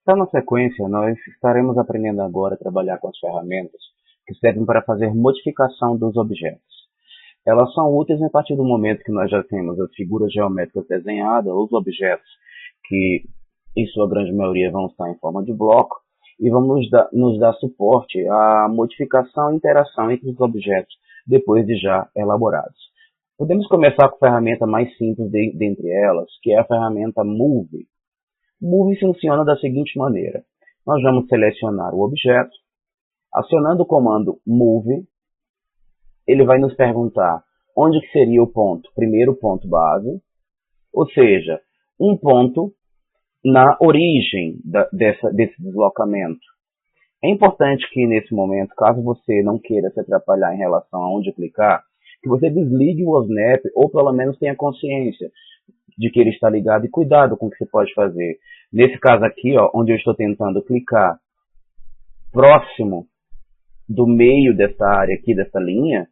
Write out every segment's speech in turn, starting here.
Então, na sequência, nós estaremos aprendendo agora a trabalhar com as ferramentas que servem para fazer modificação dos objetos. Elas são úteis a partir do momento que nós já temos as figuras geométricas desenhadas, os objetos que, em sua grande maioria, vão estar em forma de bloco, e vão nos dar suporte à modificação e interação entre os objetos depois de já elaborados. Podemos começar com a ferramenta mais simples dentre elas, que é a ferramenta Move. Move funciona da seguinte maneira. Nós vamos selecionar o objeto, acionando o comando Move, ele vai nos perguntar onde que seria o ponto, primeiro ponto base, ou seja, um ponto na origem desse deslocamento. É importante que nesse momento, caso você não queira se atrapalhar em relação a onde clicar, que você desligue o OSNAP ou pelo menos tenha consciência de que ele está ligado e cuidado com o que você pode fazer. Nesse caso aqui, ó, onde eu estou tentando clicar próximo do meio dessa área aqui, dessa linha,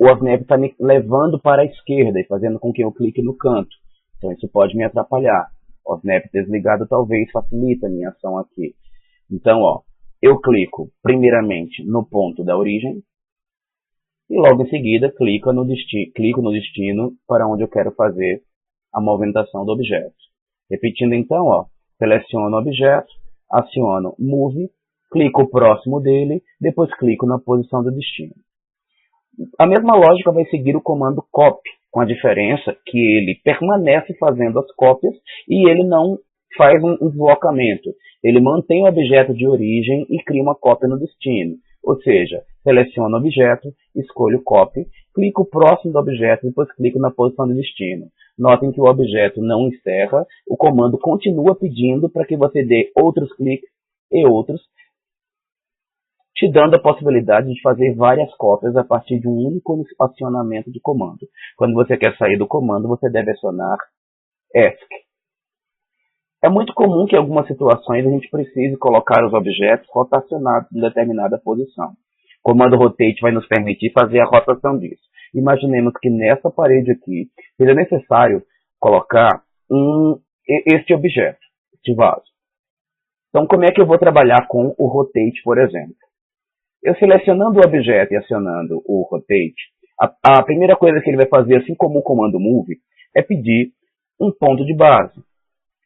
o OSNAP está me levando para a esquerda e fazendo com que eu clique no canto. Então isso pode me atrapalhar. O OSNAP desligado talvez facilite a minha ação aqui. Então, ó, eu clico primeiramente no ponto da origem e logo em seguida clico no destino para onde eu quero fazer a movimentação do objeto. Repetindo então, ó, seleciono o objeto, aciono Move, clico próximo dele, depois clico na posição do destino. A mesma lógica vai seguir o comando Copy, com a diferença que ele permanece fazendo as cópias e ele não faz um deslocamento. Ele mantém o objeto de origem e cria uma cópia no destino. Ou seja, seleciono o objeto, escolho Copy, clico próximo do objeto e depois clico na posição do destino. Notem que o objeto não encerra, o comando continua pedindo para que você dê outros cliques e outros, te dando a possibilidade de fazer várias cópias a partir de um único acionamento de comando. Quando você quer sair do comando, você deve acionar ESC. É muito comum que em algumas situações a gente precise colocar os objetos rotacionados em determinada posição. O comando Rotate vai nos permitir fazer a rotação disso. Imaginemos que nessa parede aqui seja necessário colocar este objeto, este vaso. Então, como é que eu vou trabalhar com o Rotate, por exemplo? Eu selecionando o objeto e acionando o Rotate, a primeira coisa que ele vai fazer, assim como o comando Move, é pedir um ponto de base.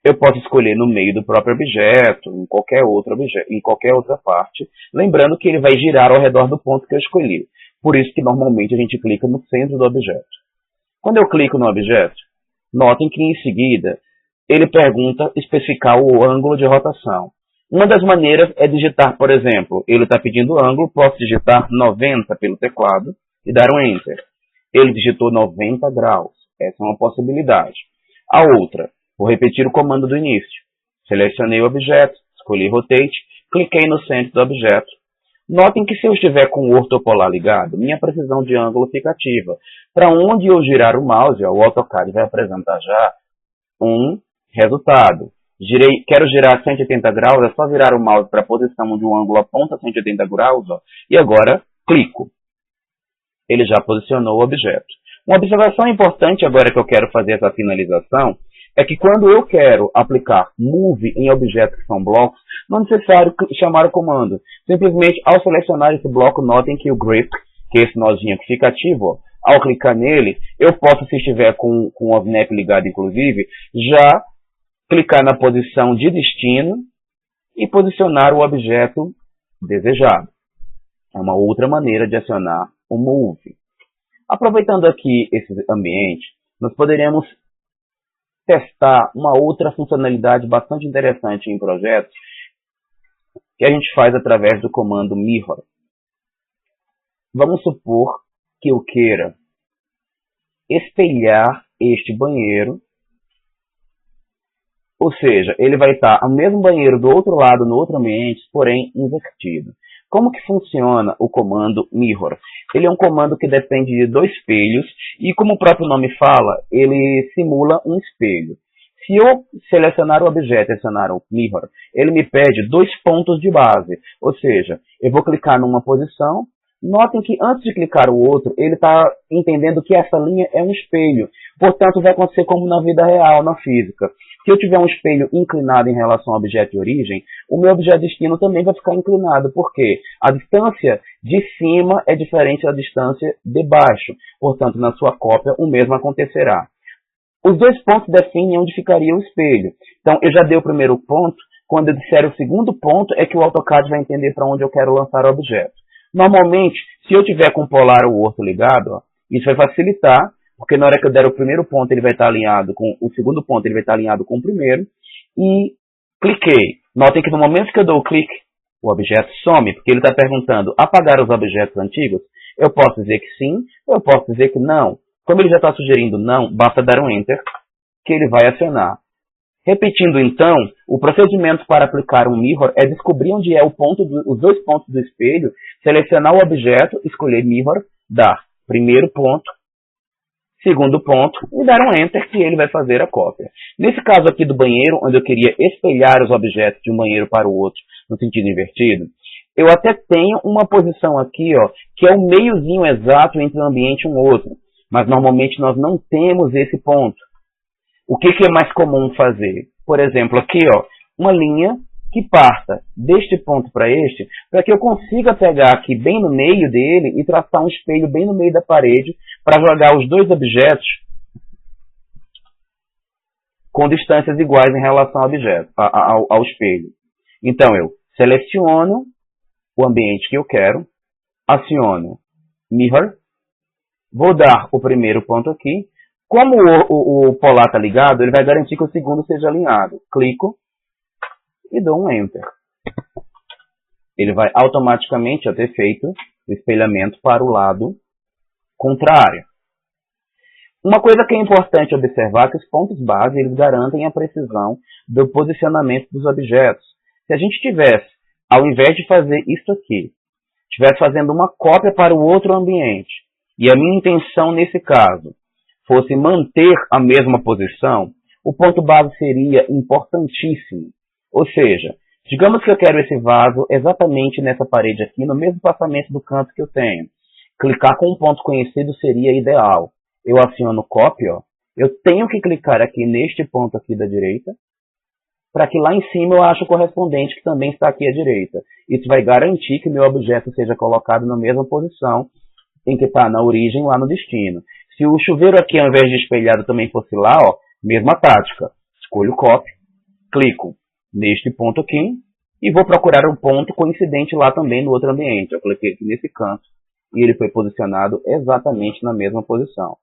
Eu posso escolher no meio do próprio objeto, em qualquer outra parte, lembrando que ele vai girar ao redor do ponto que eu escolhi. Por isso que normalmente a gente clica no centro do objeto. Quando eu clico no objeto, notem que em seguida ele pergunta especificar o ângulo de rotação. Uma das maneiras é digitar, por exemplo, ele está pedindo ângulo, posso digitar 90 pelo teclado e dar um Enter. Ele digitou 90 graus. Essa é uma possibilidade. A outra, vou repetir o comando do início. Selecionei o objeto, escolhi Rotate, cliquei no centro do objeto. Notem que se eu estiver com o ortopolar ligado, minha precisão de ângulo fica ativa. Para onde eu girar o mouse, o AutoCAD vai apresentar já um resultado. Quero girar 180 graus, é só virar o mouse para a posição onde o ângulo aponta 180 graus, ó, e agora clico. Ele já posicionou o objeto. Uma observação importante agora que eu quero fazer essa finalização é que quando eu quero aplicar Move em objetos que são blocos, não é necessário chamar o comando. Simplesmente, ao selecionar esse bloco, notem que o Grip, que é esse nozinho que fica ativo, ó, ao clicar nele, eu posso, se estiver com o OSNAP ligado inclusive, já clicar na posição de destino e posicionar o objeto desejado. É uma outra maneira de acionar o Move. Aproveitando aqui esse ambiente, nós poderíamos testar uma outra funcionalidade bastante interessante em projetos que a gente faz através do comando Mirror. Vamos supor que eu queira espelhar este banheiro, ou seja, ele vai estar o mesmo banheiro do outro lado, no outro ambiente, porém invertido. Como que funciona o comando Mirror? Ele é um comando que depende de dois espelhos e, como o próprio nome fala, ele simula um espelho. Se eu selecionar o objeto e acionar o Mirror, ele me pede dois pontos de base, ou seja, eu vou clicar numa posição. Notem que antes de clicar o outro, ele está entendendo que essa linha é um espelho. Portanto, vai acontecer como na vida real, na física. Se eu tiver um espelho inclinado em relação ao objeto de origem, o meu objeto de destino também vai ficar inclinado. Por quê? A distância de cima é diferente da distância de baixo. Portanto, na sua cópia, o mesmo acontecerá. Os dois pontos definem onde ficaria o espelho. Então, eu já dei o primeiro ponto. Quando eu disser o segundo ponto, é que o AutoCAD vai entender para onde eu quero lançar o objeto. Normalmente, se eu tiver com o polar ou o orto ligado, ó, isso vai facilitar, porque na hora que eu der o primeiro ponto, ele vai estar alinhado com o segundo ponto, ele vai estar alinhado com o primeiro. E cliquei. Notem que no momento que eu dou o clique, o objeto some, porque ele está perguntando apagar os objetos antigos. Eu posso dizer que sim, ou eu posso dizer que não. Como ele já está sugerindo não, basta dar um Enter, que ele vai acionar. Repetindo então, o procedimento para aplicar um mirror é descobrir onde é os dois pontos do espelho, selecionar o objeto, escolher mirror, dar primeiro ponto, segundo ponto e dar um Enter que ele vai fazer a cópia. Nesse caso aqui do banheiro, onde eu queria espelhar os objetos de um banheiro para o outro no sentido invertido, eu até tenho uma posição aqui, ó, que é o meiozinho exato entre um ambiente e um outro, mas normalmente nós não temos esse ponto. O que é mais comum fazer? Por exemplo, aqui, ó, uma linha que parta deste ponto para este, para que eu consiga pegar aqui bem no meio dele e traçar um espelho bem no meio da parede para jogar os dois objetos com distâncias iguais em relação ao espelho. Então, eu seleciono o ambiente que eu quero, aciono Mirror, vou dar o primeiro ponto aqui. Como o polar está ligado, ele vai garantir que o segundo seja alinhado. Clico e dou um Enter. Ele vai automaticamente ter feito o espelhamento para o lado contrário. Uma coisa que é importante observar é que os pontos base eles garantem a precisão do posicionamento dos objetos. Se a gente tivesse, ao invés de fazer isso aqui, estivesse fazendo uma cópia para o outro ambiente, e a minha intenção nesse caso fosse manter a mesma posição, o ponto base seria importantíssimo. Ou seja, digamos que eu quero esse vaso exatamente nessa parede aqui, no mesmo passamento do canto que eu tenho. Clicar com um ponto conhecido seria ideal. Eu aciono Copy, ó. Eu tenho que clicar aqui neste ponto aqui da direita, para que lá em cima eu ache o correspondente que também está aqui à direita. Isso vai garantir que meu objeto seja colocado na mesma posição em que está na origem lá no destino. Se o chuveiro aqui, ao invés de espelhado, também fosse lá, ó, mesma tática. Escolho Copy, clico neste ponto aqui e vou procurar um ponto coincidente lá também no outro ambiente. Eu cliquei aqui nesse canto e ele foi posicionado exatamente na mesma posição.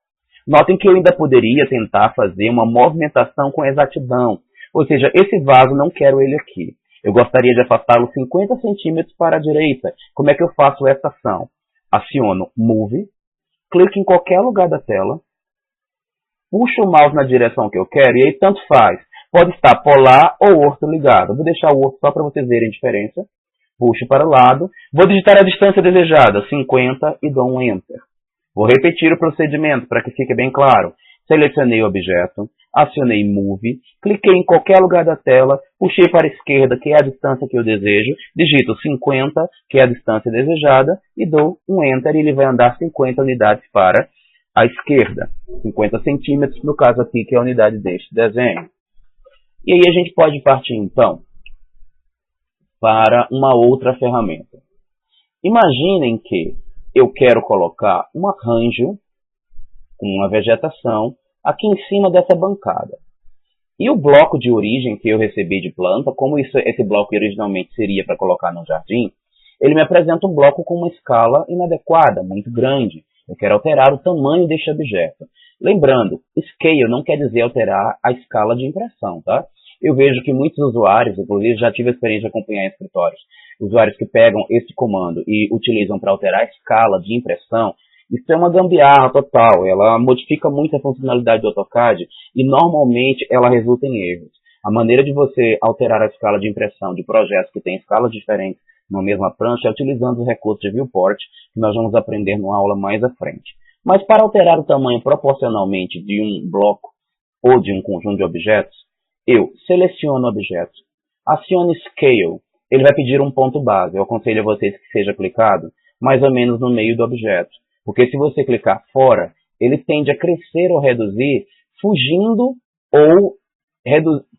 Notem que eu ainda poderia tentar fazer uma movimentação com exatidão. Ou seja, esse vaso não quero ele aqui. Eu gostaria de afastá-lo 50 centímetros para a direita. Como é que eu faço essa ação? Aciono Move, clico em qualquer lugar da tela, puxo o mouse na direção que eu quero e aí tanto faz. Pode estar polar ou orto ligado. Vou deixar o orto só para vocês verem a diferença. Puxo para o lado. Vou digitar a distância desejada, 50, e dou um Enter. Vou repetir o procedimento para que fique bem claro. Selecionei o objeto, acionei Move, cliquei em qualquer lugar da tela, puxei para a esquerda, que é a distância que eu desejo, digito 50, que é a distância desejada, e dou um Enter e ele vai andar 50 unidades para a esquerda. 50 centímetros, no caso aqui, que é a unidade deste desenho. E aí a gente pode partir, então, para uma outra ferramenta. Imaginem que eu quero colocar um arranjo, uma vegetação, aqui em cima dessa bancada. E o bloco de origem que eu recebi de planta, como esse bloco originalmente seria para colocar no jardim, ele me apresenta um bloco com uma escala inadequada, muito grande. Eu quero alterar o tamanho deste objeto. Lembrando, scale não quer dizer alterar a escala de impressão, tá? Eu vejo que muitos usuários, inclusive já tive a experiência de acompanhar em escritórios, usuários que pegam esse comando e utilizam para alterar a escala de impressão. Isso é uma gambiarra total, ela modifica muito a funcionalidade do AutoCAD e normalmente ela resulta em erros. A maneira de você alterar a escala de impressão de projetos que têm escalas diferentes na mesma prancha é utilizando os recursos de Viewport, que nós vamos aprender numa aula mais à frente. Mas para alterar o tamanho proporcionalmente de um bloco ou de um conjunto de objetos, eu seleciono o objeto, aciono Scale, ele vai pedir um ponto base. Eu aconselho a vocês que seja clicado mais ou menos no meio do objeto. Porque se você clicar fora, ele tende a crescer ou reduzir, fugindo ou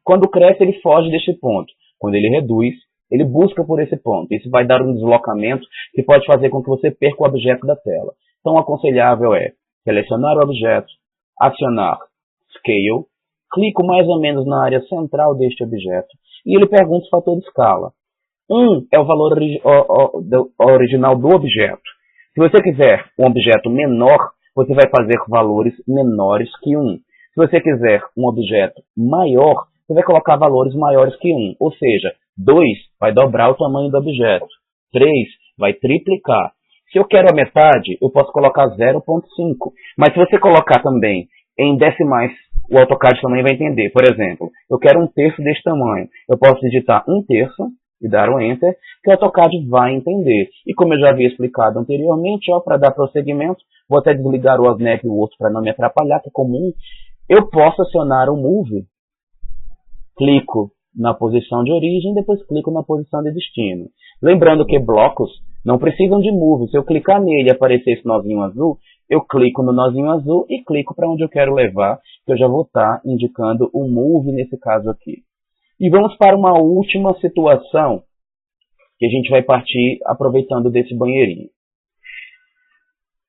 Quando cresce, ele foge desse ponto. Quando ele reduz, ele busca por esse ponto. Isso vai dar um deslocamento que pode fazer com que você perca o objeto da tela. Então, o aconselhável é selecionar o objeto, acionar Scale, clico mais ou menos na área central deste objeto e ele pergunta o fator de escala. 1 é o valor original do objeto. Se você quiser um objeto menor, você vai fazer valores menores que 1. Se você quiser um objeto maior, você vai colocar valores maiores que 1. Ou seja, 2 vai dobrar o tamanho do objeto. 3 vai triplicar. Se eu quero a metade, eu posso colocar 0,5. Mas se você colocar também em decimais, o AutoCAD também vai entender. Por exemplo, eu quero 1/3 deste tamanho. Eu posso digitar 1/3 e dar um Enter, que o AutoCAD vai entender. E como eu já havia explicado anteriormente, para dar prosseguimento, vou até desligar o Snap e o outro para não me atrapalhar, que é comum. Eu posso acionar o Move. Clico na posição de origem, depois clico na posição de destino. Lembrando que blocos não precisam de Move. Se eu clicar nele e aparecer esse nozinho azul, eu clico no nozinho azul e clico para onde eu quero levar, que eu já vou estar indicando o Move nesse caso aqui. E vamos para uma última situação, que a gente vai partir aproveitando desse banheirinho.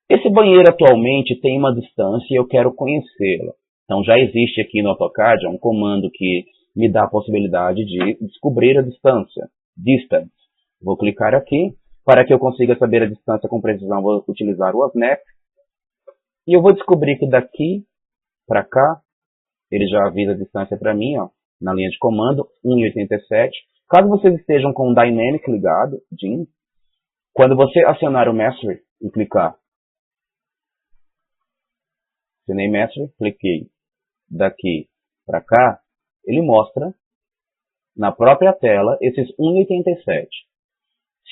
Esse banheiro atualmente tem uma distância e eu quero conhecê-la. Então já existe aqui no AutoCAD um comando que me dá a possibilidade de descobrir a distância. Distance. Vou clicar aqui. Para que eu consiga saber a distância com precisão, vou utilizar o Snap. E eu vou descobrir que daqui para cá, ele já avisa a distância para mim, na linha de comando, 1,87. Caso vocês estejam com o Dynamic ligado, DIN, quando você acionar o Mastery e clicar, acionei Mastery, cliquei daqui para cá, ele mostra na própria tela esses 1,87.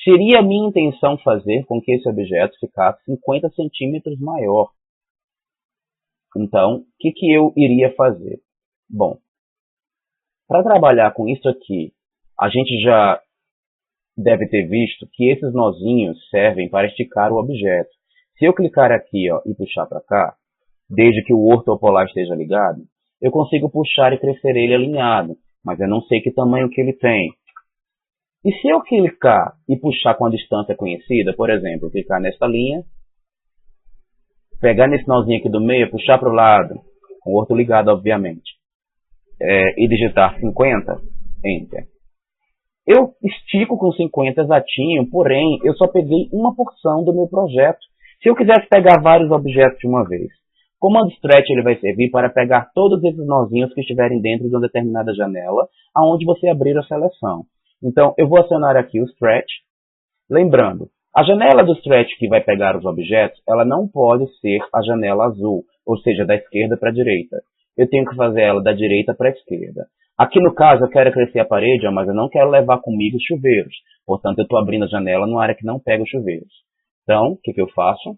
Seria a minha intenção fazer com que esse objeto ficasse 50 centímetros maior. Então, o que eu iria fazer? Bom, para trabalhar com isso aqui, a gente já deve ter visto que esses nozinhos servem para esticar o objeto. Se eu clicar aqui e puxar para cá, desde que o ortopolar esteja ligado, eu consigo puxar e crescer ele alinhado, mas eu não sei que tamanho que ele tem. E se eu clicar e puxar com a distância conhecida, por exemplo, clicar nesta linha, pegar nesse nozinho aqui do meio, puxar para o lado, com o orto ligado, obviamente, e digitar 50, Enter. Eu estico com 50 exatinho, porém, eu só peguei uma porção do meu projeto. Se eu quisesse pegar vários objetos de uma vez, o comando Stretch ele vai servir para pegar todos esses nozinhos que estiverem dentro de uma determinada janela, aonde você abrir a seleção. Então, eu vou acionar aqui o Stretch. Lembrando, a janela do Stretch que vai pegar os objetos, ela não pode ser a janela azul, ou seja, da esquerda para a direita. Eu tenho que fazer ela da direita para a esquerda. Aqui no caso, eu quero crescer a parede, mas eu não quero levar comigo os chuveiros. Portanto, eu estou abrindo a janela numa área que não pega os chuveiros. Então, o que eu faço?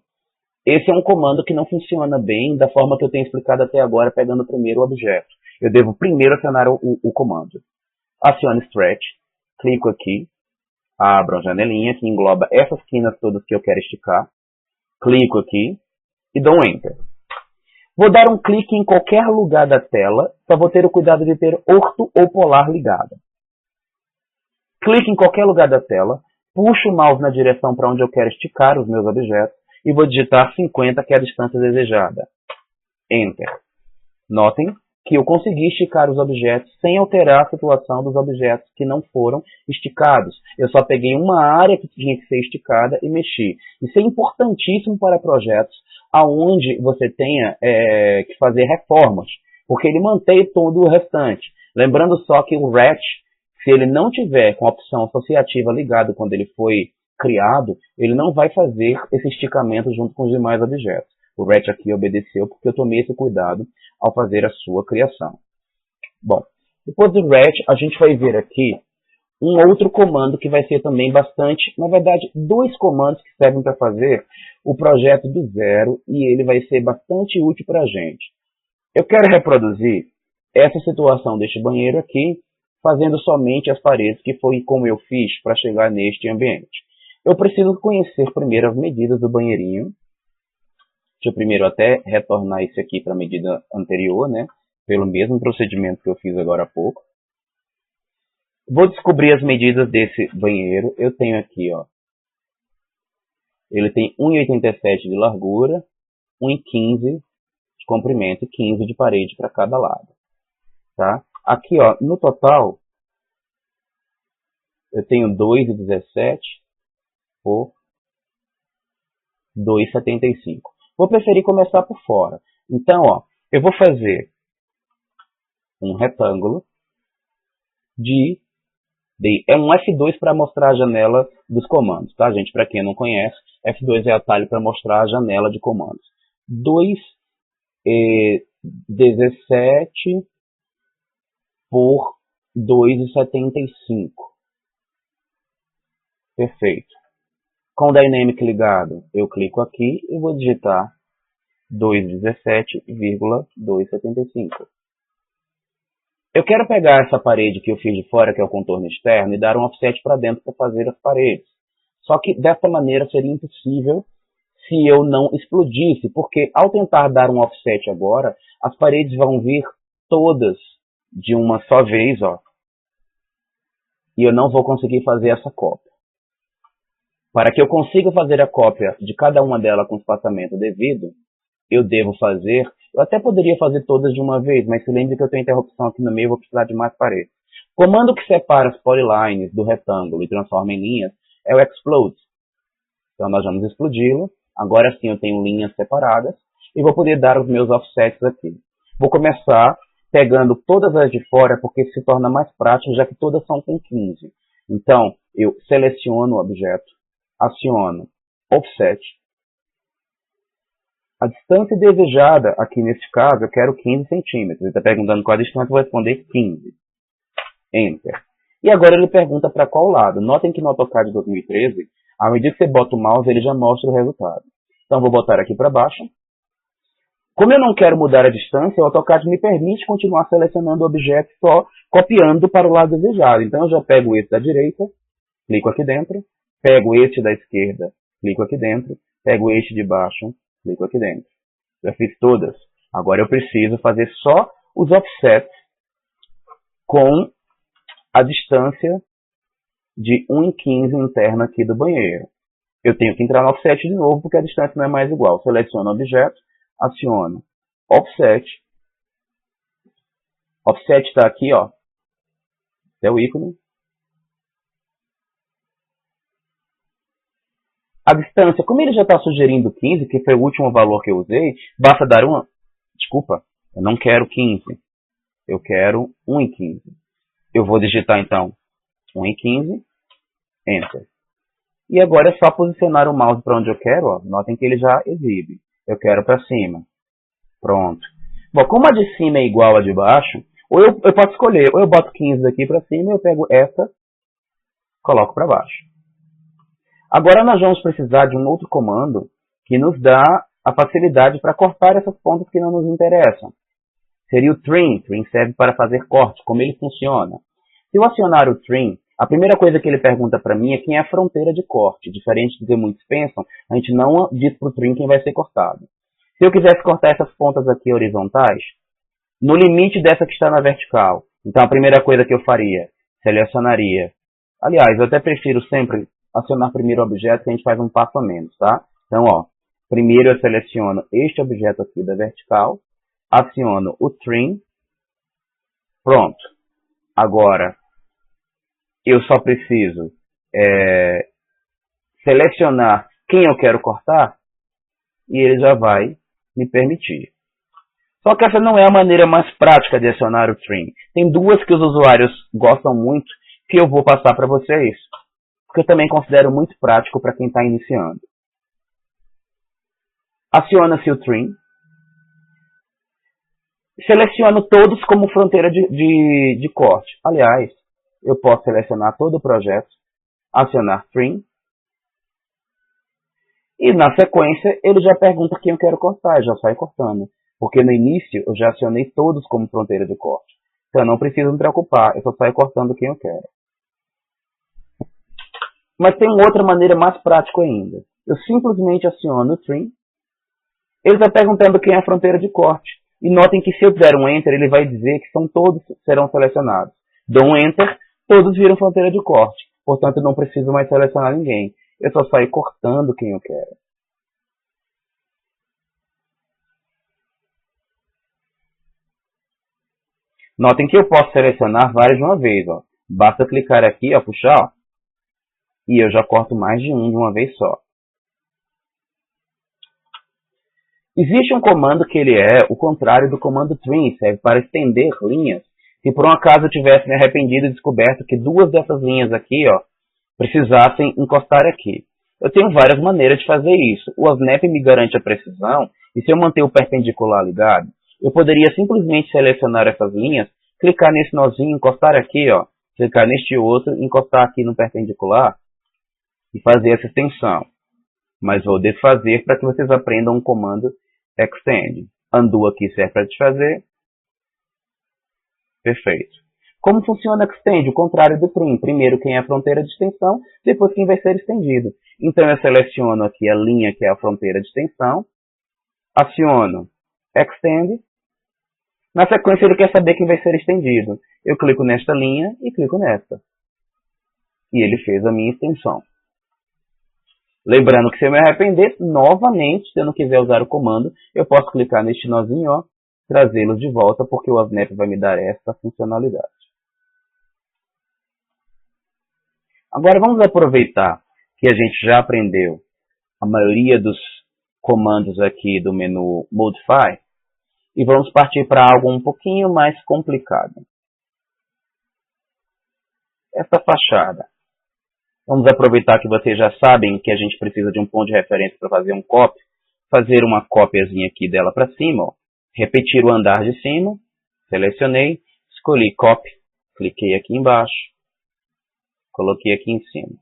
Esse é um comando que não funciona bem da forma que eu tenho explicado até agora, pegando primeiro o objeto. Eu devo primeiro acionar o comando. Acione Stretch. Clico aqui, abro a janelinha que engloba essas quinas todas que eu quero esticar. Clico aqui e dou um Enter. Vou dar um clique em qualquer lugar da tela, só vou ter o cuidado de ter orto ou polar ligado. Clique em qualquer lugar da tela, puxo o mouse na direção para onde eu quero esticar os meus objetos e vou digitar 50, que é a distância desejada. Enter. Notem que eu consegui esticar os objetos sem alterar a situação dos objetos que não foram esticados. Eu só peguei uma área que tinha que ser esticada e mexi. Isso é importantíssimo para projetos onde você tenha que fazer reformas, porque ele mantém todo o restante. Lembrando só que o Ratch, se ele não tiver com a opção associativa ligado quando ele foi criado, ele não vai fazer esse esticamento junto com os demais objetos. O Ratch aqui obedeceu porque eu tomei esse cuidado ao fazer a sua criação. Bom, depois do Ratch, a gente vai ver aqui um outro comando que vai ser também bastante, na verdade, dois comandos que servem para fazer o projeto do zero e ele vai ser bastante útil para a gente. Eu quero reproduzir essa situação deste banheiro aqui, fazendo somente as paredes, que foi como eu fiz para chegar neste ambiente. Eu preciso conhecer primeiro as medidas do banheirinho. Deixa eu primeiro até retornar isso aqui para a medida anterior, né? pelo mesmo procedimento que eu fiz agora há pouco. Vou descobrir as medidas desse banheiro. Eu tenho aqui, ó, ele tem 1,87 de largura, 1,15 de comprimento e 15 de parede para cada lado. Tá? Aqui, ó, no total, eu tenho 2,17 por 2,75. Vou preferir começar por fora. Então, ó, eu vou fazer um retângulo é um F2 para mostrar a janela dos comandos, tá, gente? Para quem não conhece, F2 é atalho para mostrar a janela de comandos. 2,17 por 2,75. Perfeito. Com o Dynamic ligado, eu clico aqui e vou digitar 217,275. Eu quero pegar essa parede que eu fiz de fora, que é o contorno externo, e dar um offset para dentro para fazer as paredes. Só que dessa maneira seria impossível se eu não explodisse, porque ao tentar dar um offset agora, as paredes vão vir todas de uma só vez, ó, e eu não vou conseguir fazer essa cópia. Para que eu consiga fazer a cópia de cada uma delas com espaçamento devido, eu até poderia fazer todas de uma vez, mas se lembre que eu tenho interrupção aqui no meio, eu vou precisar de mais paredes. O comando que separa as polylines do retângulo e transforma em linhas é o explode. Então nós vamos explodi-lo. Agora sim eu tenho linhas separadas e vou poder dar os meus offsets aqui. Vou começar pegando todas as de fora, porque se torna mais prático, já que todas são com 15. Então eu seleciono o objeto, aciono offset. A distância desejada, aqui nesse caso, eu quero 15 centímetros. Ele está perguntando qual a distância, eu vou responder 15. Enter. E agora ele pergunta para qual lado. Notem que no AutoCAD 2013, à medida que você bota o mouse, ele já mostra o resultado. Então, vou botar aqui para baixo. Como eu não quero mudar a distância, o AutoCAD me permite continuar selecionando o objeto só copiando para o lado desejado. Então, eu já pego esse da direita, clico aqui dentro, pego este da esquerda, clico aqui dentro, pego este de baixo, clico aqui dentro. Já fiz todas. Agora eu preciso fazer só os offsets com a distância de 1,15 interna aqui do banheiro. Eu tenho que entrar no offset de novo porque a distância não é mais igual. Seleciono o objeto, aciono offset. Offset está aqui, ó. É o ícone. A distância, como ele já está sugerindo 15, que foi o último valor que eu usei, basta dar uma... Desculpa, eu não quero 15. Eu quero 1,15. Eu vou digitar, então, 1,15, Enter. E agora é só posicionar o mouse para onde eu quero. Ó. Notem que ele já exibe. Eu quero para cima. Pronto. Bom, como a de cima é igual a de baixo, ou eu posso escolher, ou eu boto 15 daqui para cima, eu pego essa, coloco para baixo. Agora nós vamos precisar de um outro comando que nos dá a facilidade para cortar essas pontas que não nos interessam. Seria o trim. Trim serve para fazer corte. Como ele funciona? Se eu acionar o trim, a primeira coisa que ele pergunta para mim é quem é a fronteira de corte. Diferente do que muitos pensam, a gente não diz para o trim quem vai ser cortado. Se eu quisesse cortar essas pontas aqui horizontais, no limite dessa que está na vertical, então a primeira coisa que eu faria, selecionaria. Aliás, eu até prefiro sempre acionar primeiro o objeto, que a gente faz um passo a menos, tá? Então, ó, primeiro eu seleciono este objeto aqui da vertical, aciono o trim, pronto. Agora, eu só preciso selecionar quem eu quero cortar e ele já vai me permitir. Só que essa não é a maneira mais prática de acionar o trim. Tem duas que os usuários gostam muito que eu vou passar para vocês, que eu também considero muito prático para quem está iniciando. Aciona-se o trim. Seleciono todos como fronteira de corte. Aliás, eu posso selecionar todo o projeto, acionar trim. E na sequência, ele já pergunta quem eu quero cortar, já sai cortando. Porque no início, eu já acionei todos como fronteira de corte. Então eu não preciso me preocupar, eu só saio cortando quem eu quero. Mas tem outra maneira mais prática ainda. Eu simplesmente aciono o trim. Ele está perguntando quem é a fronteira de corte. E notem que se eu der um Enter, ele vai dizer que todos serão selecionados. Dou um Enter, todos viram fronteira de corte. Portanto, eu não preciso mais selecionar ninguém. Eu só saio cortando quem eu quero. Notem que eu posso selecionar vários de uma vez. Ó. Basta clicar aqui, ó, puxar, ó, e eu já corto mais de um de uma vez só. Existe um comando que ele é o contrário do comando trim, serve para estender linhas. Se por um acaso eu tivesse me arrependido e descoberto que duas dessas linhas aqui, ó, precisassem encostar aqui. Eu tenho várias maneiras de fazer isso. O OSNAP me garante a precisão, e se eu manter o perpendicular ligado, eu poderia simplesmente selecionar essas linhas, clicar nesse nozinho, encostar aqui, ó, clicar neste outro, encostar aqui no perpendicular e fazer essa extensão. Mas vou desfazer para que vocês aprendam o comando extend. Undo aqui serve para desfazer. Perfeito. Como funciona extend? O contrário do trim. Primeiro quem é a fronteira de extensão, depois quem vai ser estendido. Então eu seleciono aqui a linha que é a fronteira de extensão, aciono extend. Na sequência ele quer saber quem vai ser estendido. Eu clico nesta linha e clico nesta. E ele fez a minha extensão. Lembrando que se eu me arrepender, novamente, se eu não quiser usar o comando, eu posso clicar neste nozinho, ó, trazê-los de volta, porque o OSNAP vai me dar essa funcionalidade. Agora vamos aproveitar que a gente já aprendeu a maioria dos comandos aqui do menu Modify e vamos partir para algo um pouquinho mais complicado. Essa fachada. Vamos aproveitar que vocês já sabem que a gente precisa de um ponto de referência para fazer um copy. Fazer uma cópiazinha aqui dela para cima. Ó. Repetir o andar de cima. Selecionei. Escolhi copy. Cliquei aqui embaixo. Coloquei aqui em cima.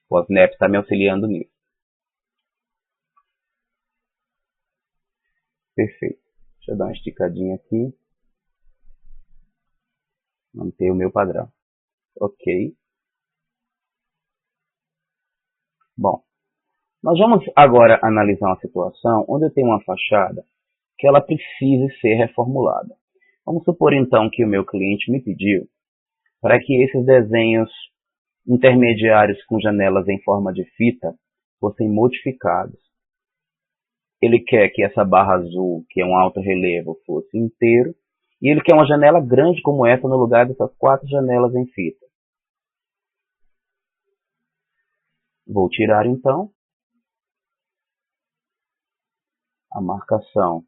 O OSNAP está me auxiliando nisso. Perfeito. Deixa eu dar uma esticadinha aqui. Manter o meu padrão. Ok. Bom, nós vamos agora analisar uma situação onde eu tenho uma fachada que ela precise ser reformulada. Vamos supor então que o meu cliente me pediu para que esses desenhos intermediários com janelas em forma de fita fossem modificados. Ele quer que essa barra azul, que é um alto relevo, fosse inteiro, e ele quer uma janela grande como essa no lugar dessas 4 janelas em fita. Vou tirar então a marcação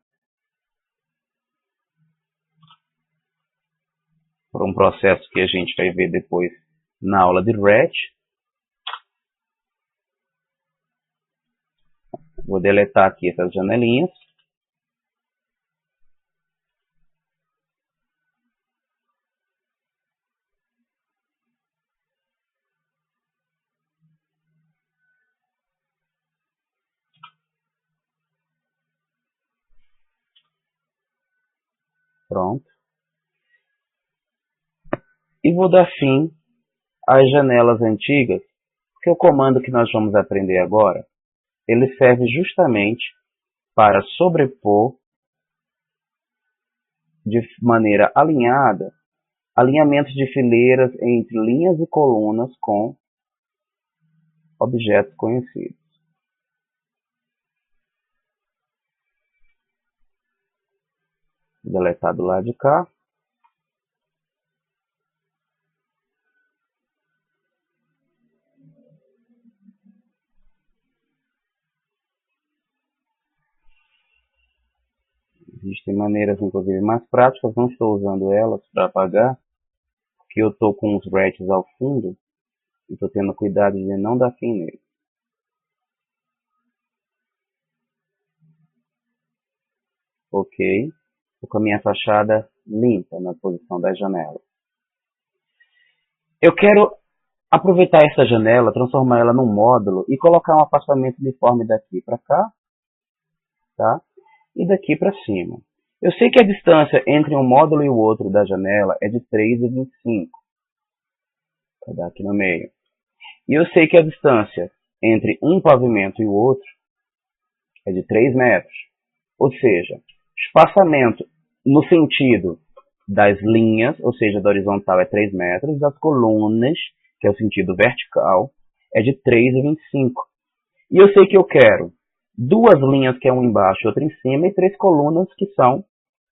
por um processo que a gente vai ver depois na aula de RET. Vou deletar aqui essas janelinhas. Pronto. E vou dar fim às janelas antigas, porque o comando que nós vamos aprender agora, ele serve justamente para sobrepor de maneira alinhada alinhamentos de fileiras entre linhas e colunas com objetos conhecidos. Vou deletar do lado de cá. Existem maneiras, inclusive, mais práticas. Não estou usando elas para apagar, porque eu estou com os ratchets ao fundo e estou tendo cuidado de não dar fim nele. Ok. Estou com a minha fachada limpa na posição da janela. Eu quero aproveitar essa janela, transformar ela num módulo e colocar um afastamento uniforme daqui para cá, tá? E daqui para cima. Eu sei que a distância entre um módulo e o outro da janela é de 3,25. Vou dar aqui no meio. E eu sei que a distância entre um pavimento e o outro é de 3 metros. Ou seja, Espaçamento no sentido das linhas, ou seja, da horizontal é 3 metros, das colunas, que é o sentido vertical, é de 3,25. E eu sei que eu quero duas linhas, que é uma embaixo e outra em cima, e 3 colunas, que são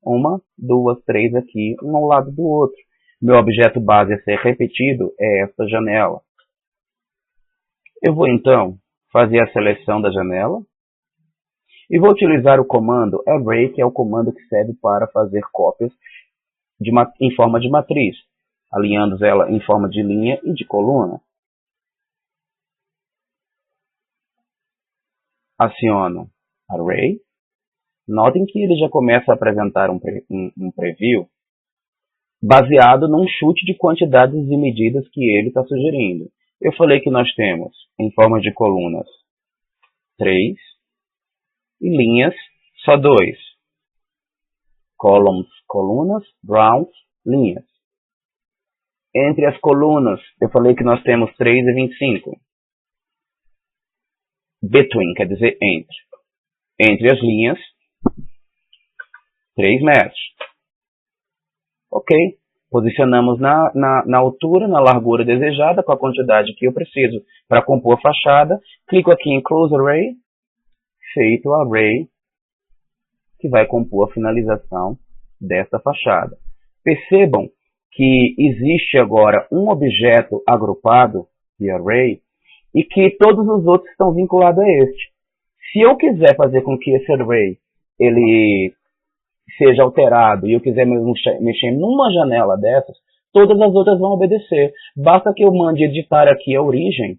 1, 2, 3 aqui, um ao lado do outro. Meu objeto base a ser repetido é esta janela. Eu vou então fazer a seleção da janela e vou utilizar o comando array, que é o comando que serve para fazer cópias em forma de matriz, alinhando ela em forma de linha e de coluna. Aciono array. Notem que ele já começa a apresentar um preview baseado num chute de quantidades e medidas que ele está sugerindo. Eu falei que nós temos, em forma de colunas, 3 e linhas, só 2. Columns, colunas, rounds, linhas. Entre as colunas, eu falei que nós temos 3,25. Between, quer dizer entre. Entre as linhas, 3 metros. Ok. Posicionamos na altura, na largura desejada, com a quantidade que eu preciso para compor a fachada. Clico aqui em Close Array. Feito o array que vai compor a finalização desta fachada. Percebam que existe agora um objeto agrupado de array e que todos os outros estão vinculados a este. Se eu quiser fazer com que esse array ele seja alterado e eu quiser mexer numa janela dessas, todas as outras vão obedecer. Basta que eu mande editar aqui a origem.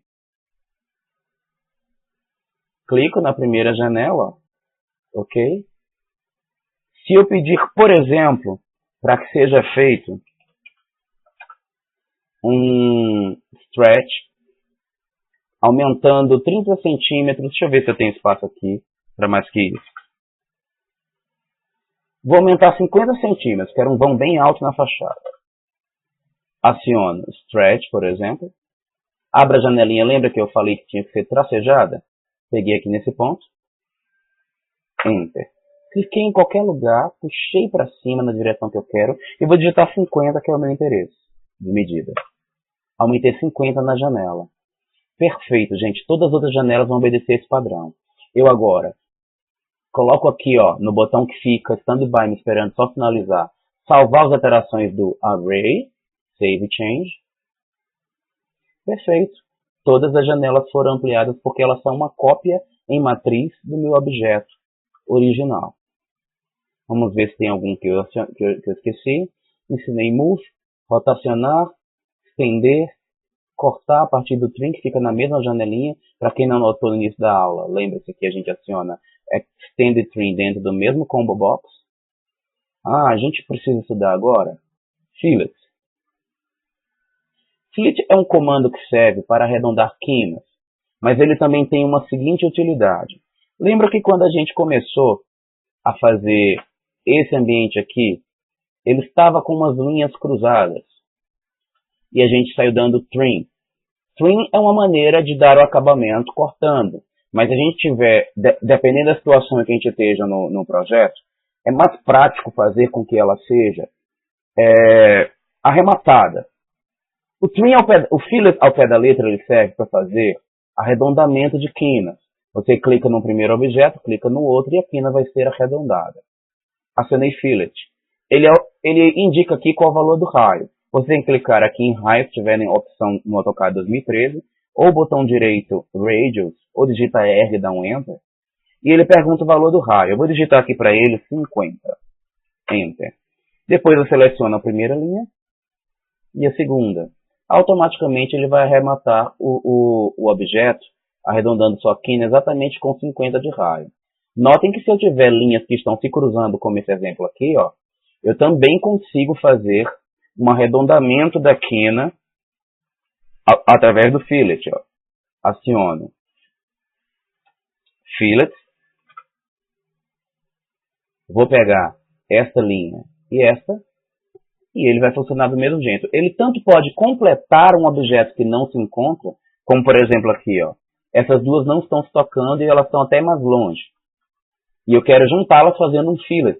Clico na primeira janela, ok? Se eu pedir, por exemplo, para que seja feito um stretch, aumentando 30 centímetros, deixa eu ver se eu tenho espaço aqui para mais que isso. Vou aumentar 50 centímetros, quero um vão bem alto na fachada. Aciono stretch, por exemplo. Abra a janelinha, lembra que eu falei que tinha que ser tracejada? Peguei aqui nesse ponto. Enter. Cliquei em qualquer lugar, puxei para cima na direção que eu quero e vou digitar 50, que é o meu interesse de medida. Aumentei 50 na janela. Perfeito, gente. Todas as outras janelas vão obedecer esse padrão. Eu agora coloco aqui no botão que fica standby me esperando só finalizar, salvar as alterações do array, save change. Perfeito. Todas as janelas foram ampliadas porque elas são uma cópia em matriz do meu objeto original. Vamos ver se tem algum que eu esqueci. Ensinei move, rotacionar, estender, cortar a partir do trim, que fica na mesma janelinha. Para quem não notou no início da aula, lembre-se que a gente aciona Extended Trim dentro do mesmo combo box. A gente precisa estudar agora Fillet. Fillet é um comando que serve para arredondar quinas, mas ele também tem uma seguinte utilidade. Lembra que quando a gente começou a fazer esse ambiente aqui, ele estava com umas linhas cruzadas e a gente saiu dando trim. Trim é uma maneira de dar o acabamento cortando, mas se a gente tiver, dependendo da situação que a gente esteja no projeto, é mais prático fazer com que ela seja arrematada. O trim, o fillet ao pé da letra, ele serve para fazer arredondamento de quinas. Você clica no primeiro objeto, clica no outro e a quina vai ser arredondada. Acionei fillet. Ele indica aqui qual é o valor do raio. Você tem que clicar aqui em raio, se tiver a opção no AutoCAD 2013, ou botão direito Radius, ou digita R e dá um Enter. E ele pergunta o valor do raio. Eu vou digitar aqui para ele 50. Enter. Depois eu seleciono a primeira linha e a segunda. Automaticamente ele vai arrematar o objeto, arredondando sua quina exatamente com 50 de raio. Notem que se eu tiver linhas que estão se cruzando, como esse exemplo aqui, eu também consigo fazer um arredondamento da quina através do fillet. Aciono fillet. Vou pegar esta linha e esta, e ele vai funcionar do mesmo jeito. Ele tanto pode completar um objeto que não se encontra, como por exemplo aqui, essas duas não estão se tocando e elas estão até mais longe. E eu quero juntá-las fazendo um fillet.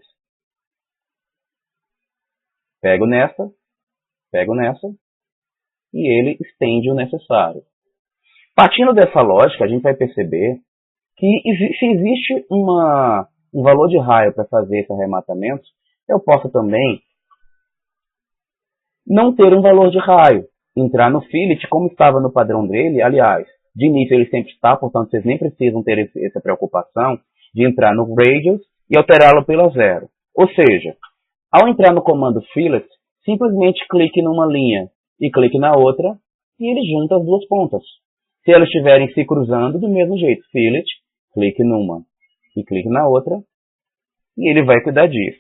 Pego nessa, e ele estende o necessário. Partindo dessa lógica, a gente vai perceber que se existe um valor de raio para fazer esse arrematamento, eu posso também não ter um valor de raio. Entrar no fillet como estava no padrão dele, aliás, de início ele sempre está, portanto vocês nem precisam ter essa preocupação de entrar no radius e alterá-lo pela 0. Ou seja, ao entrar no comando fillet, simplesmente clique numa linha e clique na outra e ele junta as duas pontas. Se elas estiverem se cruzando, do mesmo jeito, fillet, clique numa e clique na outra e ele vai cuidar disso.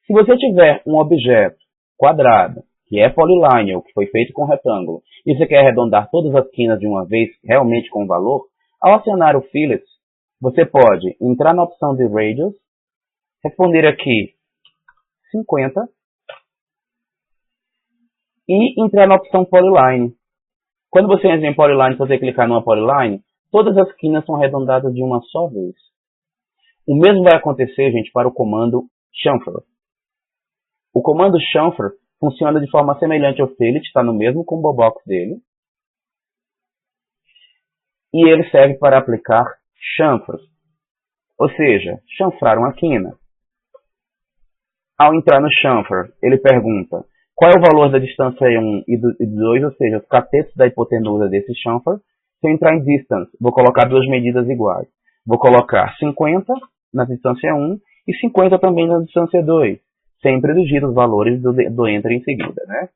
Se você tiver um objeto quadrado, que é polyline, ou que foi feito com retângulo, e você quer arredondar todas as quinas de uma vez, realmente com valor, ao acionar o fillet, você pode entrar na opção de radius, responder aqui 50, e entrar na opção polyline. Quando você entra em polyline, se você clicar numa polyline, todas as quinas são arredondadas de uma só vez. O mesmo vai acontecer, gente, para o comando chamfer. O comando chamfer funciona de forma semelhante ao fillet, está no mesmo combo box dele. E ele serve para aplicar chamfers, ou seja, chanfrar uma quina. Ao entrar no chamfer, ele pergunta qual é o valor da distância 1 e 2, ou seja, os catetos da hipotenusa desse chamfer. Se eu entrar em distance, vou colocar duas medidas iguais. Vou colocar 50 na distância 1 e 50 também na distância 2. Sempre digita os valores do enter em seguida, né?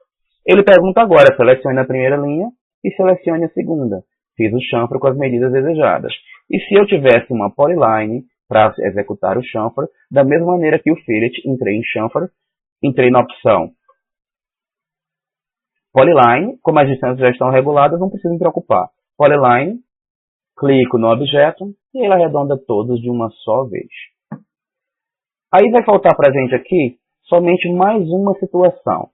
Ele pergunta agora, selecione a primeira linha e selecione a segunda. Fiz o chamfer com as medidas desejadas. E se eu tivesse uma polyline para executar o chamfer, da mesma maneira que o fillet, entrei em chamfer, entrei na opção polyline, como as distâncias já estão reguladas, não preciso me preocupar. Polyline, clico no objeto e ele arredonda todos de uma só vez. Aí vai faltar para a gente aqui somente mais uma situação.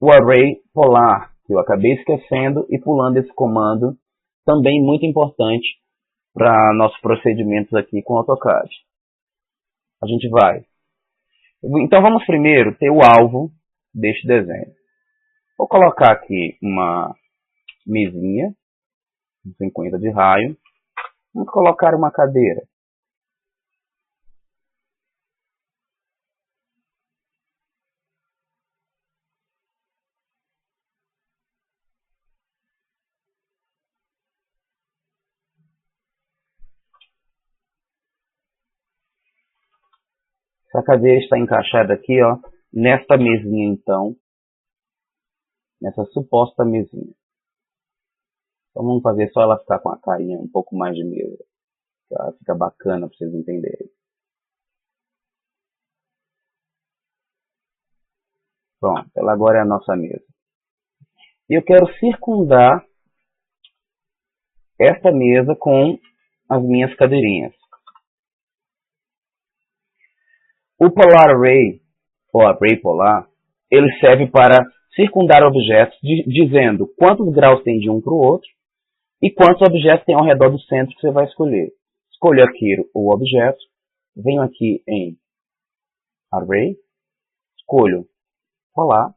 O array polar, que eu acabei esquecendo e pulando esse comando, também muito importante para nossos procedimentos aqui com o AutoCAD. A gente vai. Então vamos primeiro ter o alvo deste desenho. Vou colocar aqui uma mesinha, 50 de raio. Vamos colocar uma cadeira. Essa cadeira está encaixada aqui, ó, nesta mesinha, então. Nessa suposta mesinha. Então vamos fazer só ela ficar com a carinha um pouco mais de mesa. Ela fica bacana para vocês entenderem. Pronto, ela agora é a nossa mesa. E eu quero circundar esta mesa com as minhas cadeirinhas. O Polar Array, ou Array Polar, ele serve para circundar objetos dizendo quantos graus tem de um para o outro e quantos objetos tem ao redor do centro que você vai escolher. Escolho aqui o objeto, venho aqui em Array, escolho Polar.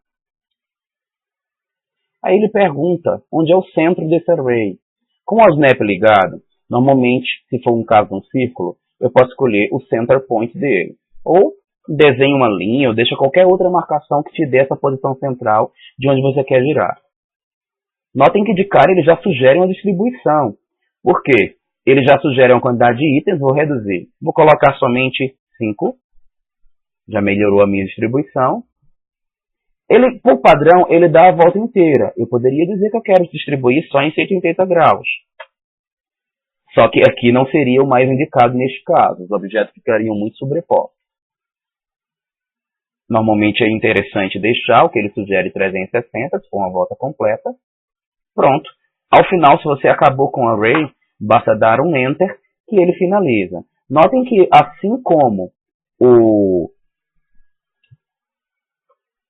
Aí ele pergunta onde é o centro desse array. Com o snap ligado, normalmente, se for um caso de um círculo, eu posso escolher o center point dele. Ou desenhe uma linha, ou deixa qualquer outra marcação que te dê essa posição central de onde você quer girar. Notem que de cara ele já sugere uma distribuição. Por quê? Ele já sugere uma quantidade de itens, vou reduzir. Vou colocar somente 5. Já melhorou a minha distribuição. Ele, por padrão, ele dá a volta inteira. Eu poderia dizer que eu quero distribuir só em 180 graus. Só que aqui não seria o mais indicado neste caso. Os objetos ficariam muito sobrepostos. Normalmente é interessante deixar o que ele sugere 360, se for uma volta completa. Pronto. Ao final, se você acabou com o array, basta dar um Enter que ele finaliza. Notem que, assim como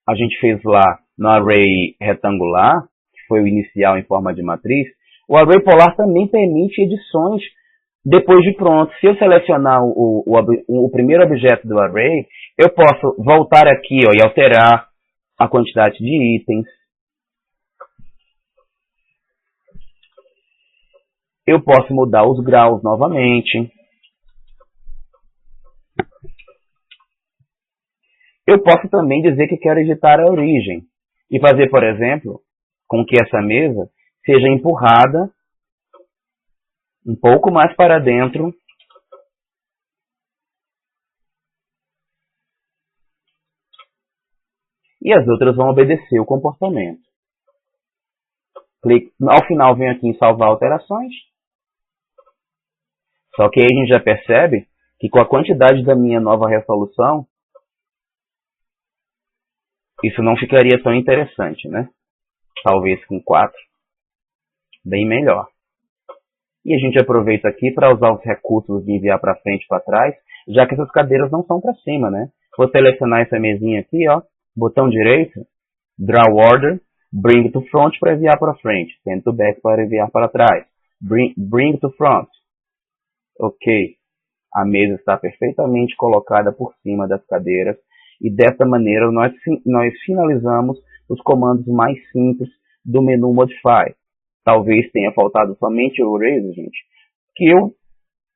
a gente fez lá no array retangular, que foi o inicial em forma de matriz, o array polar também permite edições Depois de pronto, se eu selecionar o primeiro objeto do array, eu posso voltar aqui ó, e alterar a quantidade de itens. Eu posso mudar os graus novamente. Eu posso também dizer que quero editar a origem e fazer, por exemplo, com que essa mesa seja empurrada um pouco mais para dentro e as outras vão obedecer o comportamento. Ao final, venho aqui em salvar alterações. Só que aí a gente já percebe que com a quantidade da minha nova resolução, isso não ficaria tão interessante, né? Talvez com 4, bem melhor. E a gente aproveita aqui para usar os recursos de enviar para frente e para trás, já que essas cadeiras não são para cima, né? Vou selecionar essa mesinha aqui, ó, botão direito, Draw Order, Bring to Front para enviar para frente, Send to Back para enviar para trás, Bring to Front. Ok, a mesa está perfeitamente colocada por cima das cadeiras e dessa maneira nós finalizamos os comandos mais simples do menu Modify. Talvez tenha faltado somente o Erase, gente, que eu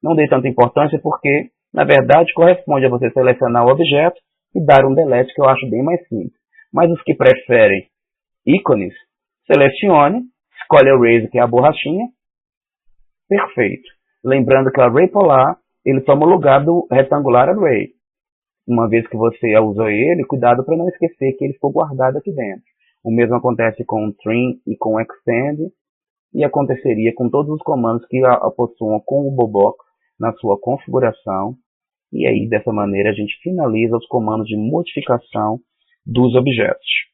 não dei tanta importância porque, na verdade, corresponde a você selecionar o objeto e dar um delete, que eu acho bem mais simples. Mas os que preferem ícones, selecione, escolhe o Erase, que é a borrachinha, perfeito. Lembrando que o Array Polar, ele toma o lugar do Retangular Array. Uma vez que você usou ele, cuidado para não esquecer que ele ficou guardado aqui dentro. O mesmo acontece com o Trim e com o Extend, e aconteceria com todos os comandos que possuam com o Bobox na sua configuração. E aí, dessa maneira, a gente finaliza os comandos de modificação dos objetos.